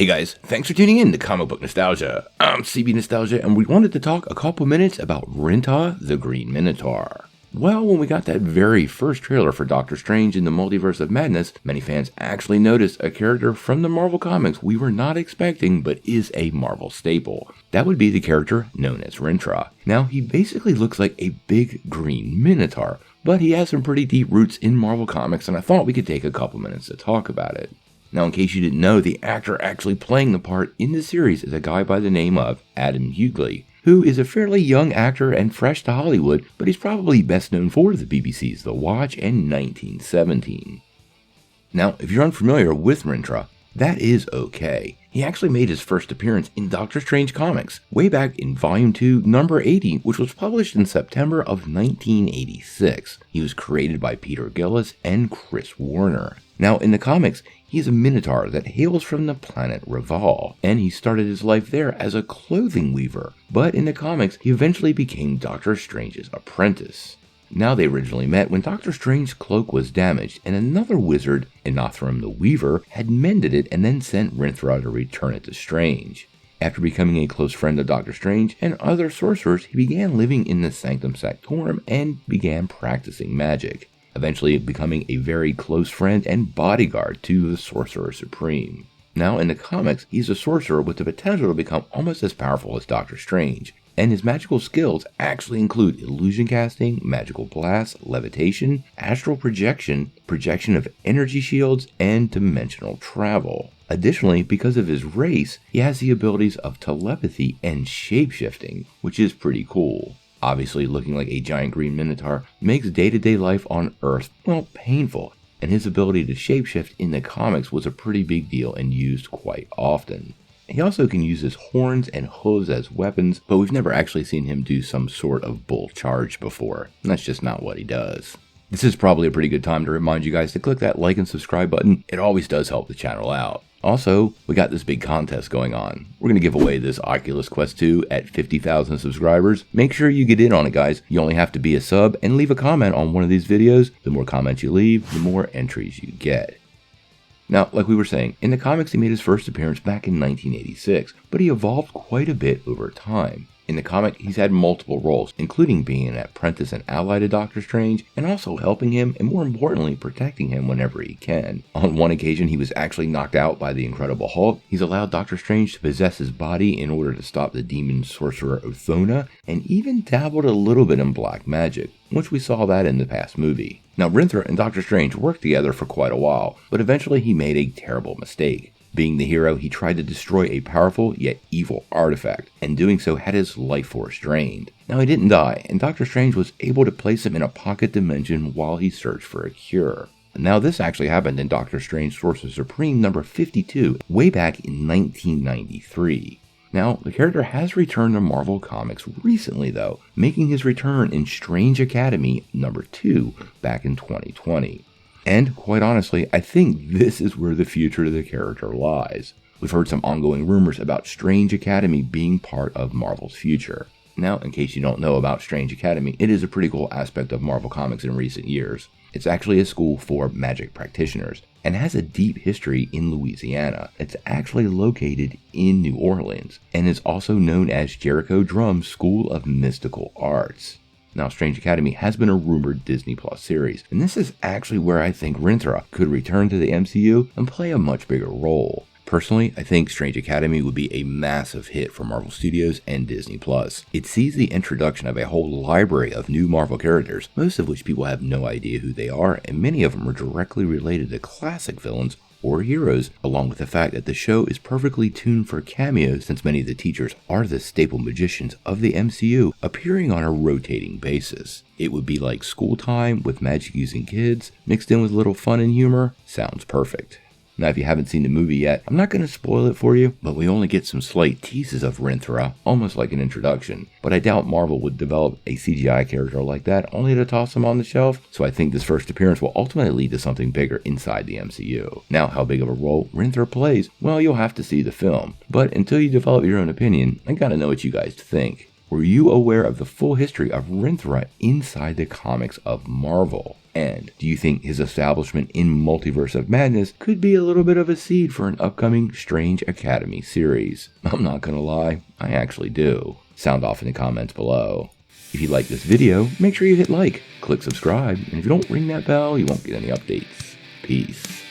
Hey guys, thanks for tuning in to Comic Book Nostalgia. I'm CB Nostalgia, and we wanted to talk a couple minutes about Rintrah, the Green Minotaur. Well, when we got that very first trailer for Doctor Strange in the Multiverse of Madness, many fans actually noticed a character from the Marvel Comics we were not expecting but is a Marvel staple. That would be the character known as Rintrah. Now, he basically looks like a big green minotaur, but he has some pretty deep roots in Marvel Comics, and I thought we could take a couple minutes to talk about it. Now, in case you didn't know, the actor actually playing the part in the series is a guy by the name of Adam Hughley, who is a fairly young actor and fresh to Hollywood, but he's probably best known for the BBC's The Watch and 1917. Now, if you're unfamiliar with Rintrah, that is okay. He actually made his first appearance in Doctor Strange comics way back in Volume 2, number 80, which was published in September of 1986. He was created by Peter Gillis and Chris Warner. Now, in the comics, he is a minotaur that hails from the planet Reval, and he started his life there as a clothing weaver. But in the comics, he eventually became Doctor Strange's apprentice. Now, they originally met when Doctor Strange's cloak was damaged, and another wizard, Inothram the Weaver, had mended it and then sent Rintrah to return it to Strange. After becoming a close friend of Doctor Strange and other sorcerers, he began living in the Sanctum Sanctorum and began practicing magic, eventually becoming a very close friend and bodyguard to the Sorcerer Supreme. Now, in the comics, he's a sorcerer with the potential to become almost as powerful as Doctor Strange, and his magical skills actually include illusion casting, magical blasts, levitation, astral projection, projection of energy shields, and dimensional travel. Additionally, because of his race, he has the abilities of telepathy and shapeshifting, which is pretty cool. Obviously, looking like a giant green minotaur makes day-to-day life on Earth, well, painful, and his ability to shapeshift in the comics was a pretty big deal and used quite often. He also can use his horns and hooves as weapons, but we've never actually seen him do some sort of bull charge before. That's just not what he does. This is probably a pretty good time to remind you guys to click that like and subscribe button. It always does help the channel out. Also, we got this big contest going on. We're going to give away this Oculus Quest 2 at 50,000 subscribers. Make sure you get in on it, guys. You only have to be a sub and leave a comment on one of these videos. The more comments you leave, the more entries you get. Now, like we were saying, in the comics he made his first appearance back in 1986, but he evolved quite a bit over time. In the comic, he's had multiple roles, including being an apprentice and ally to Doctor Strange, and also helping him, and more importantly, protecting him whenever he can. On one occasion, he was actually knocked out by the Incredible Hulk. He's allowed Doctor Strange to possess his body in order to stop the demon sorcerer Othona, and even dabbled a little bit in black magic, which we saw that in the past movie. Now, Rintrah and Doctor Strange worked together for quite a while, but eventually he made a terrible mistake. Being the hero, he tried to destroy a powerful yet evil artifact, and doing so had his life force drained. Now, he didn't die, and Doctor Strange was able to place him in a pocket dimension while he searched for a cure. Now, this actually happened in Doctor Strange Sorcerer Supreme number 52, way back in 1993. Now, the character has returned to Marvel Comics recently, though, making his return in Strange Academy number 2 back in 2020. And, quite honestly, I think this is where the future of the character lies. We've heard some ongoing rumors about Strange Academy being part of Marvel's future. Now, in case you don't know about Strange Academy, it is a pretty cool aspect of Marvel Comics in recent years. It's actually a school for magic practitioners, and has a deep history in Louisiana. It's actually located in New Orleans, and is also known as Jericho Drum's School of Mystical Arts. Now, Strange Academy has been a rumored Disney Plus series, and this is actually where I think Rintrah could return to the MCU and play a much bigger role. Personally, I think Strange Academy would be a massive hit for Marvel Studios and Disney Plus. It sees the introduction of a whole library of new Marvel characters, most of which people have no idea who they are, and many of them are directly related to classic villains or heroes, along with the fact that the show is perfectly tuned for cameos since many of the teachers are the staple magicians of the MCU, appearing on a rotating basis. It would be like school time with magic using kids, mixed in with a little fun and humor. Sounds perfect. Now, if you haven't seen the movie yet, I'm not going to spoil it for you, but we only get some slight teases of Rintrah, almost like an introduction. But I doubt Marvel would develop a CGI character like that only to toss him on the shelf, so I think this first appearance will ultimately lead to something bigger inside the MCU. Now, how big of a role Rintrah plays, well, you'll have to see the film. But until you develop your own opinion, I gotta know what you guys think. Were you aware of the full history of Rintrah inside the comics of Marvel? And do you think his establishment in Multiverse of Madness could be a little bit of a seed for an upcoming Strange Academy series? I'm not gonna lie, I actually do. Sound off in the comments below. If you like this video, make sure you hit like, click subscribe, and if you don't ring that bell, you won't get any updates. Peace.